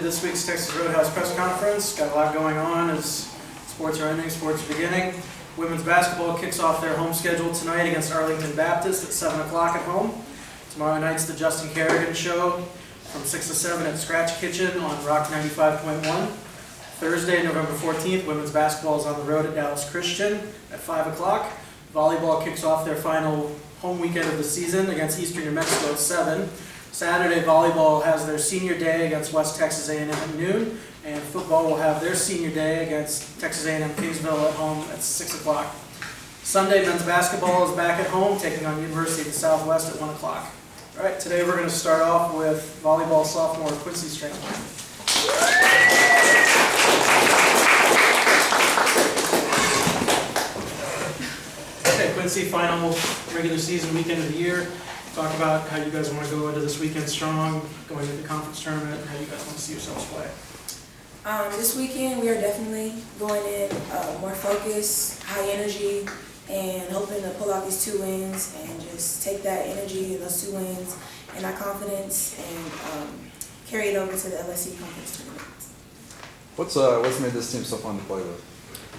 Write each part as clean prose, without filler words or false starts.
this week's Texas Roadhouse press conference. Got a lot going on as sports are ending, sports are beginning. Women's basketball kicks off their home schedule tonight against Arlington Baptist at 7 o'clock at home. Tomorrow night's the Justin Kerrigan Show from 6 to 7 at Scratch Kitchen on Rock 95.1. Thursday, November 14th, women's basketball is on the road at Dallas Christian at 5 o'clock. Volleyball kicks off their final home weekend of the season against Eastern New Mexico at 7. Saturday, volleyball has their senior day against West Texas A&M at noon, and football will have their senior day against Texas A&M Kingsville at home at 6 o'clock. Sunday, men's basketball is back at home, taking on University of the Southwest at 1 o'clock. All right, today we're going to start off with volleyball sophomore Quincy Strand. Okay, Quincy, final regular season weekend of the year. Talk about how you guys want to go into this weekend strong, going into the conference tournament, and how you guys want to see yourselves play. This weekend we are definitely going in more focused, high energy, and hoping to pull out these 2 wins and just take that energy and those 2 wins and that confidence and carry it over to the LSC conference tournament. What's made this team so fun to play with?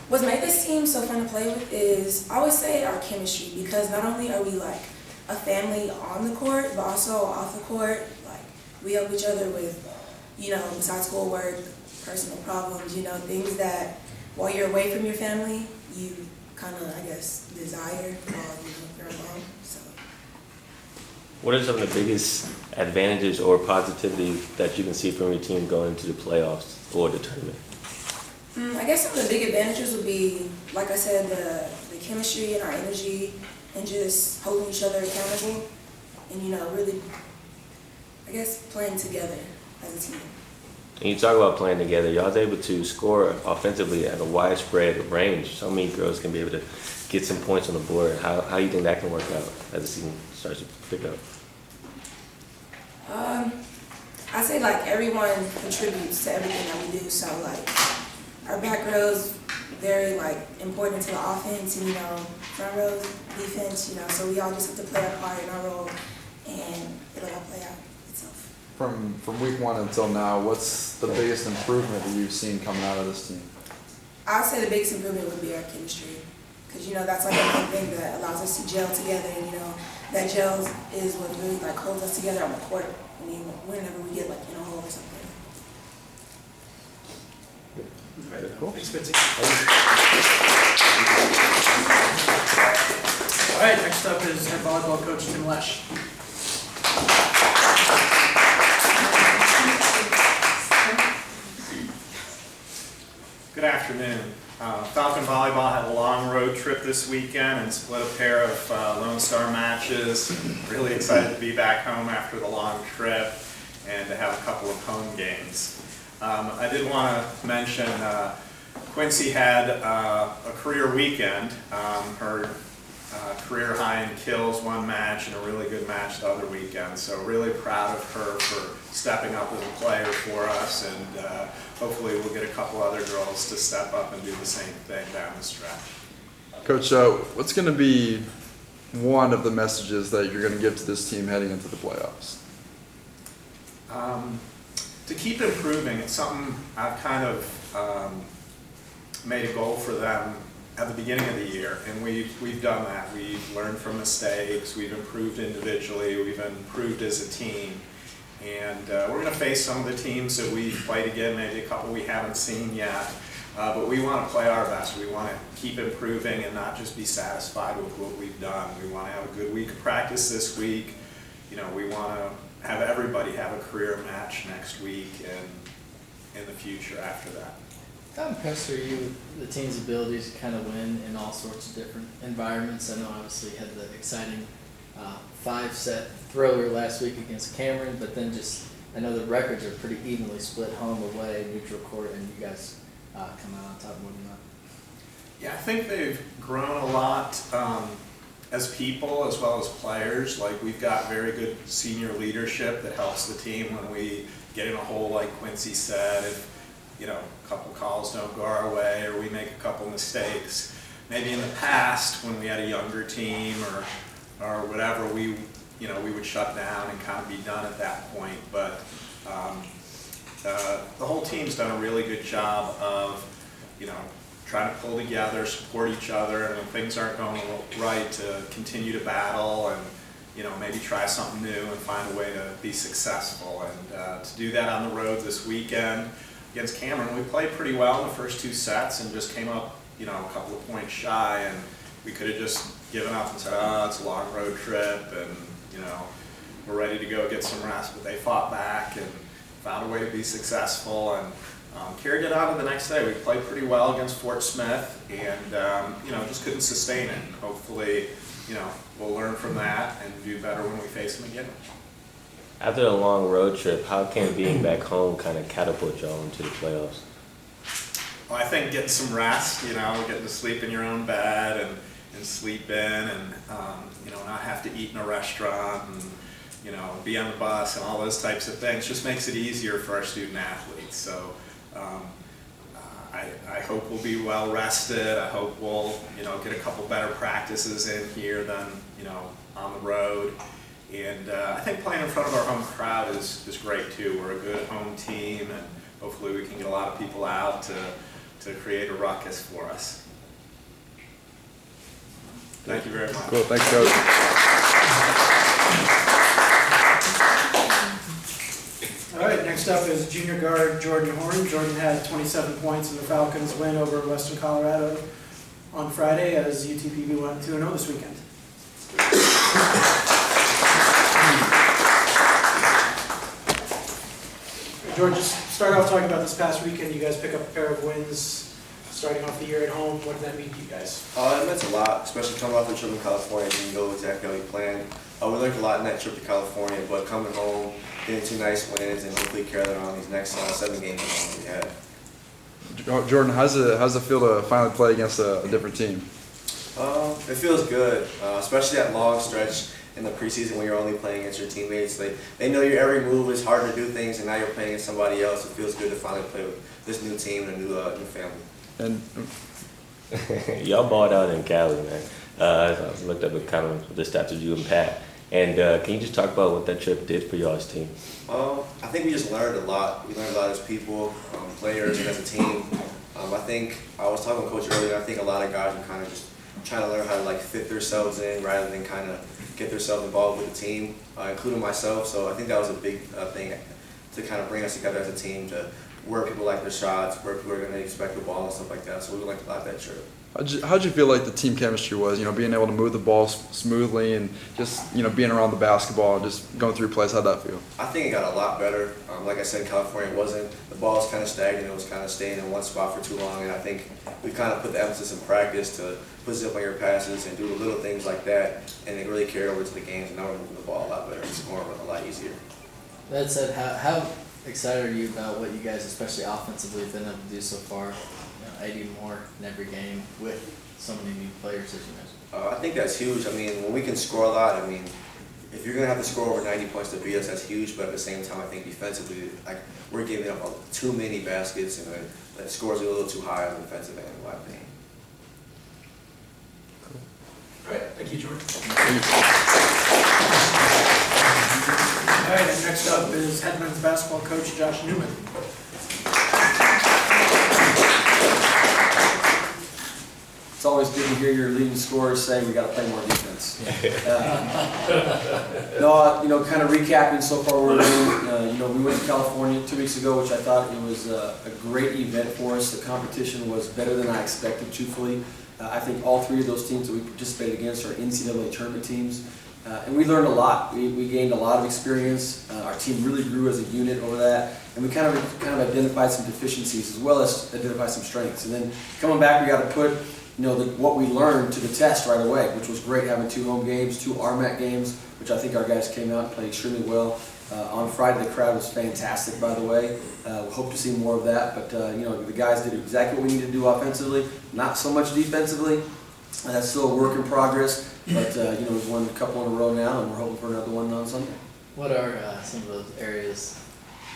What's made this team so fun to play with is, I always say, our chemistry, because not only are we like a family on the court, but also off the court. Like, we help each other with, besides schoolwork, personal problems, things that while you're away from your family, you kind of, desire while you're alone. So, what are some of the biggest advantages or positivity that you can see from your team going into the playoffs or the tournament? I guess some of the big advantages would be, like I said, the chemistry and our energy, and just holding each other accountable, and really, playing together as a team. And you talk about playing together, y'all's able to score offensively at a widespread range. So many girls can be able to get some points on the board. How do you think that can work out as the season starts to pick up? I say everyone contributes to everything that we do. So our back row's very important to the offense, and front row's defense. So we all just have to play our part in our role, and it'll all play out itself. From week 1 until now, what's the biggest improvement that you've seen coming out of this team? I'd say the biggest improvement would be our chemistry, because that's the main thing that allows us to gel together, and that gel is what really holds us together on the court. Whenever we get in a hole or something. All right, cool. Thanks, Quincy. All right, next up is head volleyball coach Tim Lesh. Good afternoon. Falcon Volleyball had a long road trip this weekend and split a pair of Lone Star matches. Really excited to be back home after the long trip and to have a couple of home games. I did want to mention Quincy had a career weekend. Her career high in kills one match and a really good match the other weekend. So really proud of her for stepping up as a player for us, and hopefully we'll get a couple other girls to step up and do the same thing down the stretch. Coach, what's going to be one of the messages that you're going to give to this team heading into the playoffs? To keep improving. It's something I've kind of made a goal for them at the beginning of the year, and we've done that. We've learned from mistakes, we've improved individually, we've improved as a team, and we're going to face some of the teams that we've played again, maybe a couple we haven't seen yet, but we want to play our best. We want to keep improving and not just be satisfied with what we've done. We want to have a good week of practice this week. We want to have everybody have a career match next week and in the future after that. How impressed are you with the team's ability to kind of win in all sorts of different environments? I know obviously you had the exciting 5-set thriller last week against Cameron, but then I know the records are pretty evenly split, home, away, neutral court, and you guys come out on top more than that. Yeah, I think they've grown a lot as people as well as players. We've got very good senior leadership that helps the team when we get in a hole, like Quincy said. If a couple calls don't go our way or we make a couple mistakes. Maybe in the past when we had a younger team or whatever, we would shut down and kind of be done at that point. But the whole team's done a really good job of, trying to pull together, support each other, and when things aren't going right, to continue to battle and, maybe try something new and find a way to be successful. And to do that on the road this weekend against Cameron, we played pretty well in the first 2 sets and just came up, a couple of points shy, and we could have just given up and said, it's a long road trip, and, we're ready to go get some rest. But they fought back and found a way to be successful, and carried it on to the next day. We played pretty well against Fort Smith, and just couldn't sustain it. Hopefully, we'll learn from that and do better when we face them again. After a long road trip, how can being back home kind of catapult y'all into the playoffs? Well, I think getting some rest, getting to sleep in your own bed and sleep in, and not have to eat in a restaurant, and be on the bus and all those types of things just makes it easier for our student athletes. So I hope we'll be well rested. I hope we'll get a couple better practices in here than on the road. And I think playing in front of our home crowd is great too. We're a good home team, and hopefully we can get a lot of people out to create a ruckus for us. Thank you very much. Cool, thanks, Coach. All right, next up is junior guard Jordan Horn. Jordan had 27 points in the Falcons' win over Western Colorado on Friday as UTPB went 2-0 this weekend. George, just start off talking about this past weekend. You guys pick up a pair of wins starting off the year at home. What did that mean to you guys? It meant a lot, especially coming off the trip in California. Didn't go exactly how we planned. We learned a lot in that trip to California, but coming home, getting 2 nice wins, and hopefully carry that on these next 7 games we had. Jordan, how's it feel to finally play against a different team? It feels good, especially that long stretch in the preseason when you're only playing against your teammates. They know your every move is hard to do things, and now you're playing against somebody else. It feels good to finally play with this new team and a new family. And Y'all balled out in Cali, man. I looked up at kind of the stats of you and Pat. And can you just talk about what that trip did for y'all's team? I think we just learned a lot. We learned a lot as people, players, and as a team. I think I was talking with Coach earlier. I think a lot of guys are kind of just trying to learn how to fit themselves in rather than kind of get themselves involved with the team, including myself. So I think that was a big thing to kind of bring us together as a team, to where people like their shots, where people are going to expect the ball and stuff like that. So we learned a lot that trip. how'd you feel like the team chemistry was? Being able to move the ball smoothly and just being around the basketball and just going through plays. How'd that feel? I think it got a lot better. Like I said, in California, the ball was kind of stagnant. It was kind of staying in one spot for too long, and I think we kind of put the emphasis in practice to put zip on your passes and do the little things like that, and it really carried over to the games. And now we're moving the ball a lot better and scoring a lot easier. That said, how excited are you about what you guys, especially offensively, have been able to do so far? 80 more in every game with so many new players, as you mentioned. I think that's huge. When we can score a lot, if you're going to have to score over 90 points to beat us, that's huge. But at the same time, I think defensively, we're giving up too many baskets, and the scores are a little too high on the defensive end, in my opinion. All right, thank you, Jordan. All right, and next up is head men's basketball coach Josh Newman. It's always good to hear your leading scorers say we got to play more defense. Kind of recapping so far, we went to California 2 weeks ago, which I thought it was a great event for us. The competition was better than I expected, truthfully. I think all 3 of those teams that we participated against are NCAA tournament teams. And we learned a lot. We gained a lot of experience. Our team really grew as a unit over that, and we kind of identified some deficiencies as well as identified some strengths. And then coming back, we got to put what we learned to the test right away, which was great, having 2 home games, 2 RMAC games, which I think our guys came out and played extremely well. On Friday, the crowd was fantastic, by the way. We hope to see more of that, but the guys did exactly what we needed to do offensively, not so much defensively. That's still a work in progress, but we've won a couple in a row now, and we're hoping for another one on Sunday. What are some of those areas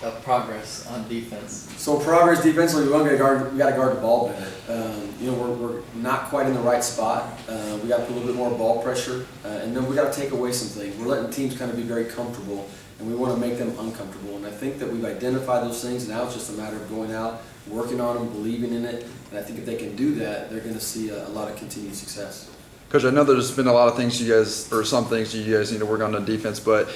of progress on defense? So progress defensively, we got to guard the ball better. We're not quite in the right spot. We got to put a little bit more ball pressure, and then we got to take away some things. We're letting teams kind of be very comfortable and we want to make them uncomfortable. And I think that we've identified those things, and now it's just a matter of going out, working on them, believing in it. And I think if they can do that, they're going to see a lot of continued success. Coach, I know there's been a lot of things you guys, or some things you guys need to work on defense, but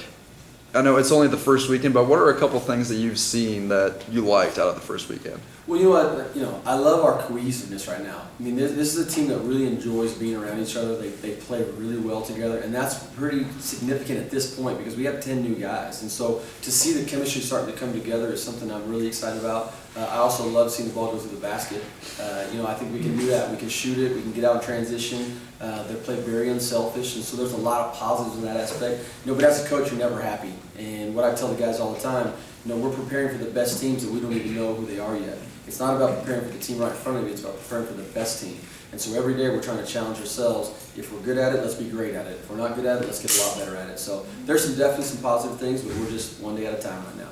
I know it's only the first weekend, but what are a couple things that you've seen that you liked out of the first weekend? Well, you know what? I love our cohesiveness right now. I mean, this is a team that really enjoys being around each other. They play really well together, and that's pretty significant at this point because we have 10 new guys. And so to see the chemistry starting to come together is something I'm really excited about. I also love seeing the ball go through the basket. I think we can do that. We can shoot it. We can get out in transition. They play very unselfish, and so there's a lot of positives in that aspect. But as a coach, you're never happy. And what I tell the guys all the time, we're preparing for the best teams that we don't even know who they are yet. It's not about preparing for the team right in front of you, it's about preparing for the best team. And so every day we're trying to challenge ourselves. If we're good at it, let's be great at it. If we're not good at it, let's get a lot better at it. So there's definitely some positive things, but we're just one day at a time right now.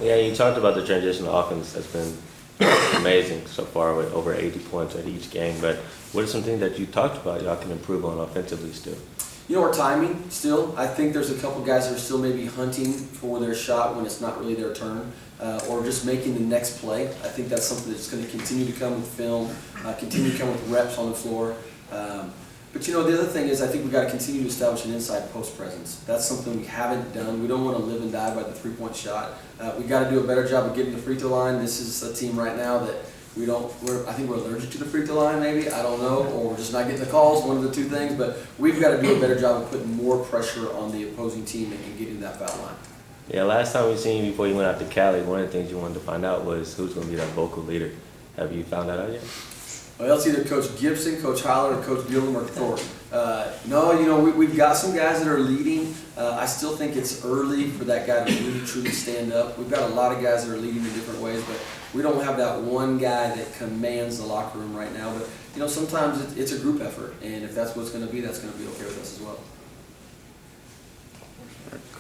Yeah, you talked about the transitional offense that's been amazing so far with over 80 points at each game. But what are some things that you talked about y'all can improve on offensively still? Our timing still. I think there's a couple guys that are still maybe hunting for their shot when it's not really their turn, or just making the next play. I think that's something that's going to continue to come with film, continue to come with reps on the floor. But the other thing is I think we've got to continue to establish an inside post presence. That's something we haven't done. We don't want to live and die by the three-point shot. We've got to do a better job of getting the free throw line. This is a team right now that I think we're allergic to the free throw line maybe, I don't know, or we're just not getting the calls, one of the two things, but we've got to do a better job of putting more pressure on the opposing team and getting that foul line. Yeah, last time we seen you before you went out to Cali, one of the things you wanted to find out was who's going to be that vocal leader. Have you found that out yet? Well, it's either Coach Gibson, Coach Holler, or Coach Gillum, or Thornton. No, we've got some guys that are leading. I still think it's early for that guy to really truly stand up. We've got a lot of guys that are leading in different ways, but we don't have that one guy that commands the locker room right now. But sometimes it's a group effort, and if that's what it's going to be, that's going to be okay with us as well.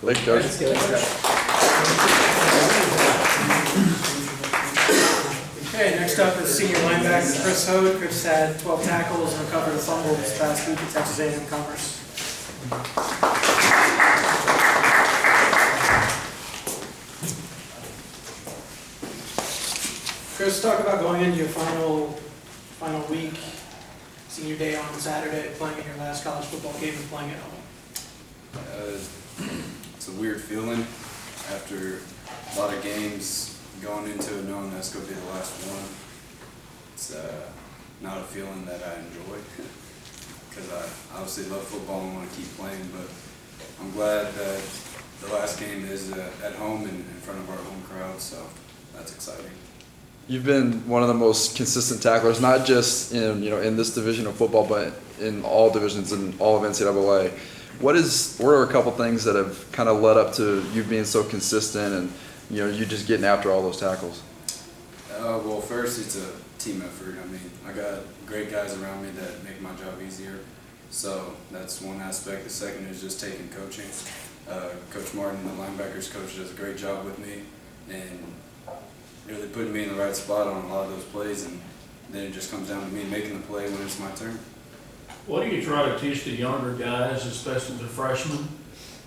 Thanks, Coach. Okay, next up is senior linebacker Chris Hode. Chris had 12 tackles and recovered a fumble this past week at Texas A&M Commerce. Chris, talk about going into your final week, senior day on Saturday, playing in your last college football game and playing at home. It's a weird feeling after a lot of games going into it knowing that's going to be the last one. It's not a feeling that I enjoy because I obviously love football and want to keep playing, but I'm glad that the last game is at home and in front of our home crowd, so that's exciting. You've been one of the most consistent tacklers, not just in this division of football, but in all divisions and all of NCAA. What are a couple things that have kind of led up to you being so consistent and you just getting after all those tackles? Well, first it's a team effort. I mean, I got great guys around me that make my job easier, so that's one aspect. The second is just taking coaching. Coach Martin, the linebackers coach, does a great job with me and really putting me in the right spot on a lot of those plays, and then it just comes down to me making the play when it's my turn. What do you try to teach the younger guys, especially the freshmen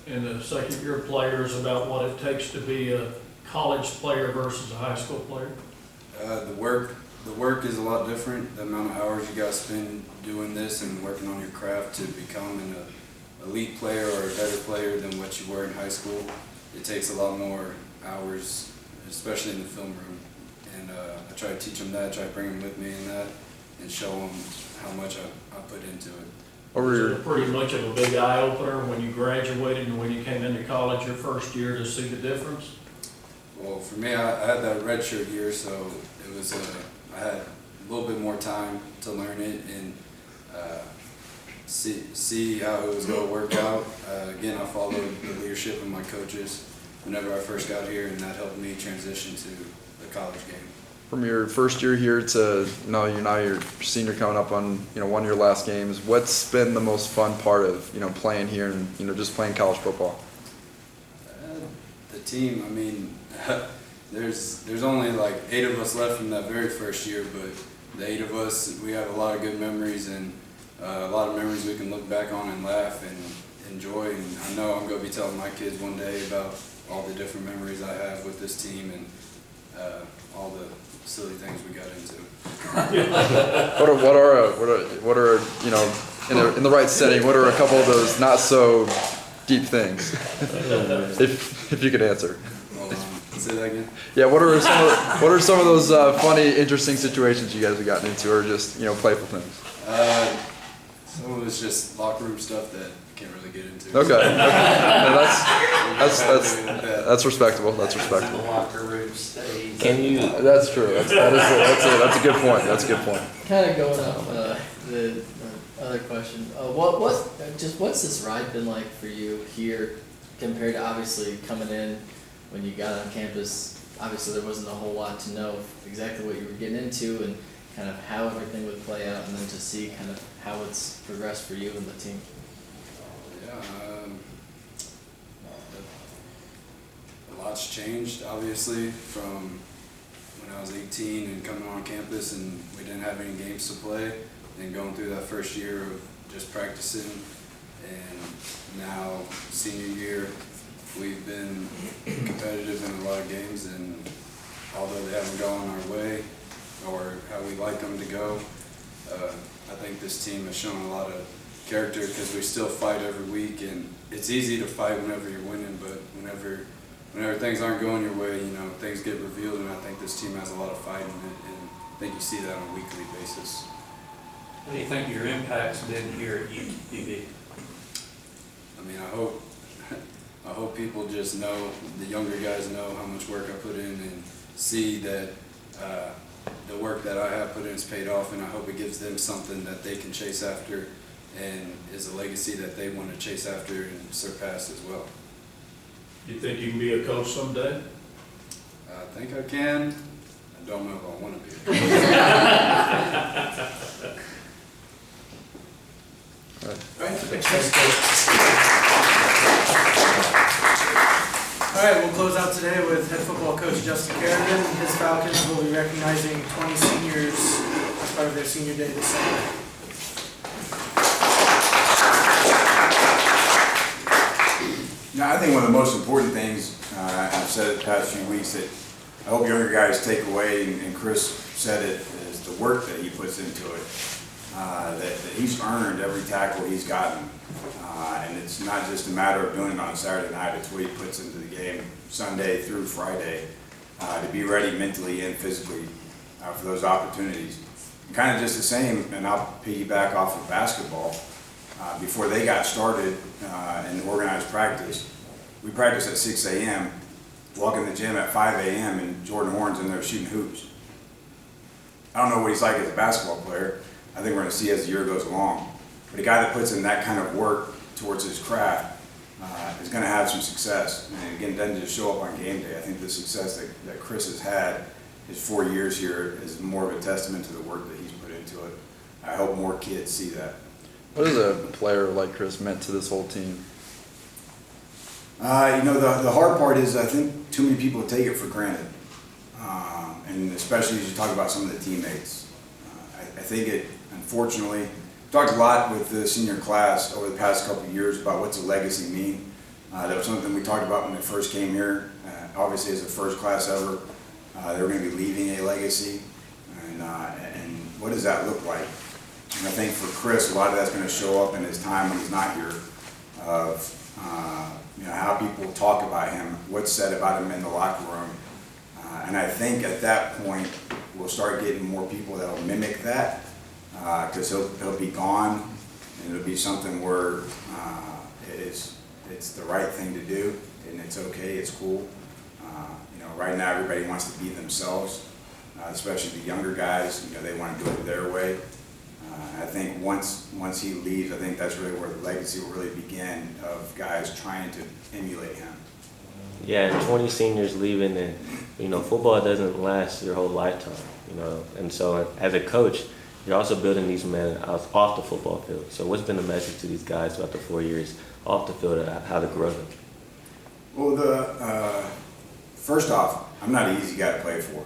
and the second-year players, about what it takes to be a college player versus a high school player? The work is a lot different. The amount of hours you got to spend doing this and working on your craft to become an elite player or a better player than what you were in high school. It takes a lot more hours, especially in the film room. And I try to teach them that, try to bring them with me in that, and show them how much I put into it. Was it pretty much of a big eye-opener when you graduated and when you came into college your first year to see the difference? Well, for me, I had that redshirt year, so it was I had a little bit more time to learn it and see how it was going to work out. Again, I followed the leadership of my coaches whenever I first got here, and that helped me transition to the college game. From your first year here to now you're senior coming up on one of your last games, what's been the most fun part of playing here and just playing college football? The team. I mean, there's only like 8 of us left from that very first year, but the 8 of us, we have a lot of good memories and a lot of memories we can look back on and laugh and enjoy. And I know I'm going to be telling my kids one day about all the different memories I have with this team and all the silly things we got into. What are you know, in the right setting, what are a couple of those not so deep things? if you could answer. Hold on, say that again. Yeah, what are some of those funny, interesting situations you guys have gotten into, or just, you know, playful things? Some of it's just locker room stuff that I can't really get into. Okay. No, that's respectable. That's respectable. Locker room stays. Can you? That's true. That's a good point. That's a good point. Kind of going on the other question. What's this ride been like for you here compared to obviously coming in when you got on campus? Obviously there wasn't a whole lot to know exactly what you were getting into and kind of how everything would play out, and then to see kind of how it's progressed for you and the team. Yeah, a lot's changed obviously from when I was 18 and coming on campus and we didn't have any games to play, and going through that first year of just practicing, and now senior year we've been competitive in a lot of games, and although they haven't gone our way or how we like them to go, I think this team has shown a lot of character because we still fight every week, and it's easy to fight whenever you're winning, but whenever things aren't going your way, you know, things get revealed, and I think this team has a lot of fight in it, and I think you see that on a weekly basis. What do you think your impact's been here at UTV? I mean, I hope people just know, the younger guys know how much work I put in and see that the work that I have put in is paid off, and I hope it gives them something that they can chase after and is a legacy that they want to chase after and surpass as well. You think you can be a coach someday? I think I can. I don't know if I want to be. All right, we'll close out today with head football coach Justin Kerrigan. His Falcons will be recognizing 20 seniors as part of their senior day this Saturday. I think one of the most important things, I've said it the past few weeks, that I hope younger guys take away, and Chris said it, is the work that he puts into it. That he's earned every tackle he's gotten. And it's not just a matter of doing it on a Saturday night, it's what he puts into the game Sunday through Friday to be ready mentally and physically for those opportunities. And kind of just the same, and I'll piggyback off of basketball. Before they got started in organized practice, we practiced at 6 a.m., walk in the gym at 5 a.m., and Jordan Horn's in there shooting hoops. I don't know what he's like as a basketball player. I think we're going to see as the year goes along. But a guy that puts in that kind of work towards his craft is going to have some success. And again, doesn't just show up on game day. I think the success that Chris has had his 4 years here is more of a testament to the work that he's put into it. I hope more kids see that. What has a player like Chris meant to this whole team? You know, the hard part is I think too many people take it for granted. And especially as you talk about some of the teammates. I think it, unfortunately, talked a lot with the senior class over the past couple of years about what's a legacy mean. That was something we talked about when they first came here. Obviously, as the first class ever, they were going to be leaving a legacy. And what does that look like? And I think for Chris, a lot of that's going to show up in his time when he's not here, of you know, how people talk about him, what's said about him in the locker room. And I think at that point, we'll start getting more people that will mimic that, because he'll be gone, and it'll be something where it's the right thing to do, and it's okay, it's cool. You know, right now everybody wants to be themselves, especially the younger guys. You know, they want to do it their way. I think once he leaves, I think that's really where the legacy will really begin, of guys trying to emulate him. Yeah, and 20 seniors leaving, and you know, football doesn't last your whole lifetime, you know. And so, as a coach, you're also building these men off the football field. So, what's been the message to these guys throughout the 4 years off the field, and how to grow them? Well, first off, I'm not an easy guy to play for.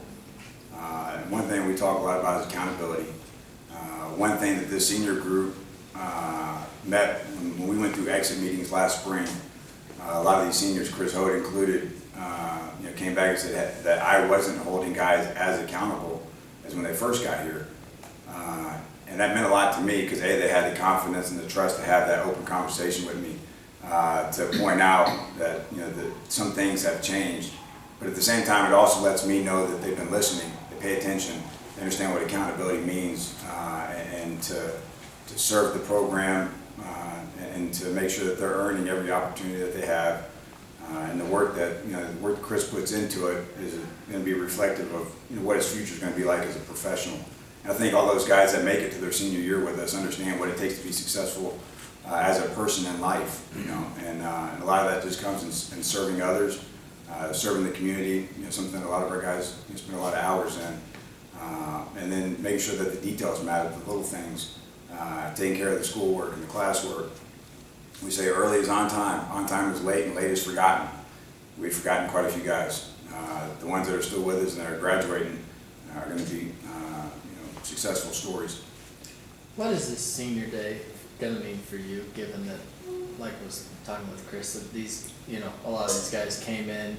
One thing we talk a lot about is accountability. One thing that this senior group met when we went through exit meetings last spring, A lot of these seniors, Chris Hood included, came back and said that I wasn't holding guys as accountable as when they first got here. And that meant a lot to me because they had the confidence and the trust to have that open conversation with me, to point out that that some things have changed. But at the same time, it also lets me know that they've been listening, they pay attention, they understand what accountability means, and to serve the program, and to make sure that they're earning every opportunity that they have. And the work that the work Chris puts into it is going to be reflective of what his future is going to be like as a professional. And I think all those guys that make it to their senior year with us understand what it takes to be successful as a person in life. And a lot of that just comes in serving others, serving the community. Something a lot of our guys spend a lot of hours in, and then making sure that the details matter, the little things, taking care of the schoolwork and the classwork. We say early is on time is late, and late is forgotten. We've forgotten quite a few guys. The ones that are still with us and that are graduating are going to be successful stories. What is this senior day gonna mean for you, given that, like I was talking with Chris, that these, a lot of these guys came in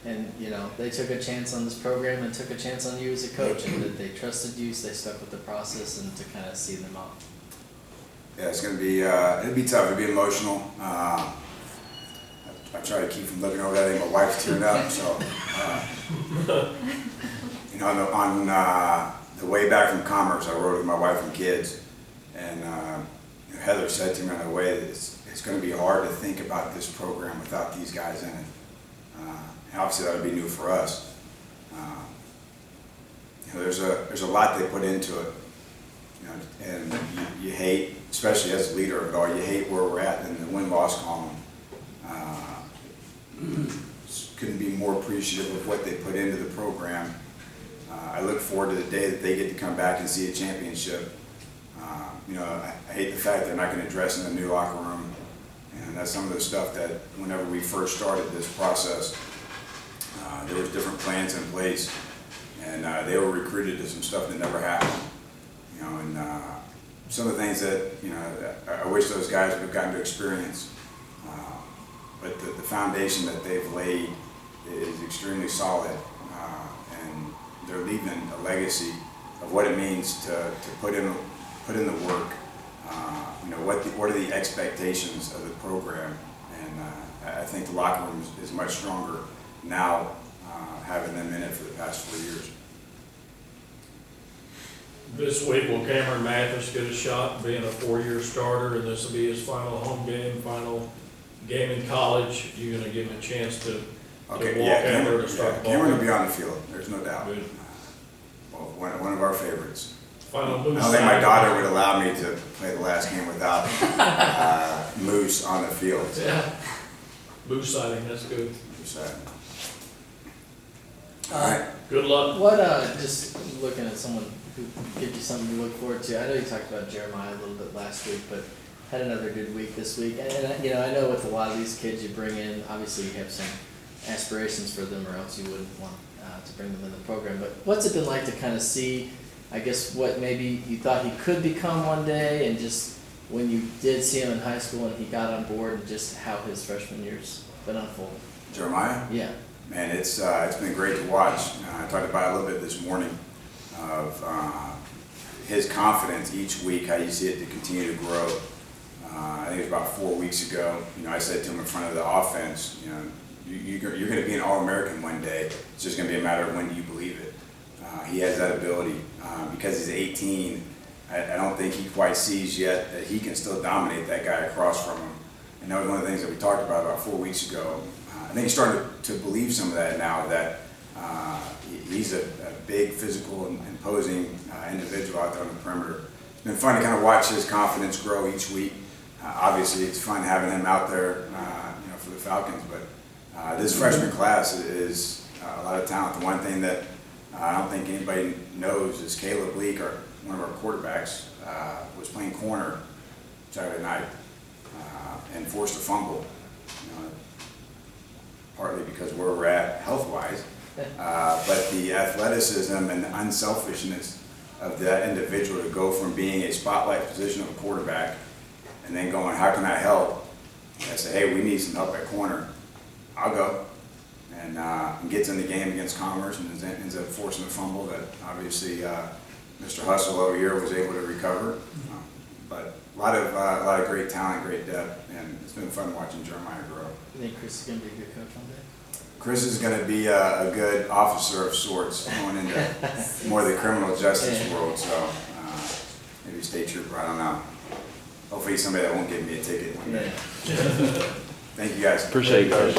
and, they took a chance on this program and took a chance on you as a coach, and that they trusted you, so they stuck with the process, and to kind of see them out. Yeah, it's going to be, it'll be tough, it'll be emotional. I try to keep from looking over that, I think my wife's tearing up, so, on the way back from Commerce, I rode with my wife and kids, and Heather said to me on the way that it's going to be hard to think about this program without these guys in it. And obviously that would be new for us. There's a lot they put into it, and you hate, especially as a leader of it all, you hate where we're at in the win-loss column. Couldn't be more appreciative of what they put into the program. I look forward to the day that they get to come back and see a championship. I hate the fact they're not going to dress in the new locker room, and that's some of the stuff that whenever we first started this process, there was different plans in place, and they were recruited to some stuff that never happened. And some of the things that I wish those guys would have gotten to experience. But the foundation that they've laid is extremely solid, and they're leaving a legacy of what it means to put in the work. What are the expectations of the program, and I think the locker room is much stronger now, having them in it for the past 4 years. This week, will Cameron Mathis get a shot being a 4-year starter, and this will be his final home game, final game in college? You're going to give him a chance to walk out there to start the ball? Cameron will be on the field, there's no doubt. Good. Well, one of our favorites. Final I Moose don't think my signing. daughter would allow me to play the last game without Moose on the field. Yeah. Moose sighting, that's good. So, all right. Good luck. What, just looking at someone who gives you something to look forward to, I know you talked about Jeremiah a little bit last week, but had another good week this week. And I know with a lot of these kids you bring in, obviously you have some aspirations for them, or else you wouldn't want to bring them in the program. But what's it been like to kind of see, I guess, what maybe you thought he could become one day, and just when you did see him in high school and he got on board, and just how his freshman year's been unfolding? Jeremiah? Yeah. Man, it's been great to watch. I talked about it a little bit this morning of his confidence each week, how you see it to continue to grow. I think it was about 4 weeks ago. I said to him in front of the offense, you're going to be an All-American one day. It's just going to be a matter of when do you believe it. He has that ability. Because he's 18, I don't think he quite sees yet that he can still dominate that guy across from him. And that was one of the things that we talked about 4 weeks ago. I think he's starting to believe some of that now, that he's a big, physical, and imposing individual out there on the perimeter. It's been fun to kind of watch his confidence grow each week. Obviously, it's fun having him out there, for the Falcons. But this freshman class is a lot of talent. The one thing that I don't think anybody knows is Caleb Leak, one of our quarterbacks, was playing corner Saturday night and forced a fumble. Partly because where we're at health-wise, but the athleticism and the unselfishness of that individual to go from being a spotlight position of a quarterback and then going, how can I help? I say, hey, we need some help at corner, I'll go. And gets in the game against Commerce and ends up forcing a fumble that obviously Mr. Hustle over here was able to recover. But a lot of great talent, great depth, and it's been fun watching Jeremiah grow. You think Chris is going to be a good coach one day? Chris is going to be a good officer of sorts going into more of the criminal justice world, so maybe state trooper, I don't know. Hopefully he's somebody that won't give me a ticket one day. Thank you guys. Appreciate you, Coach.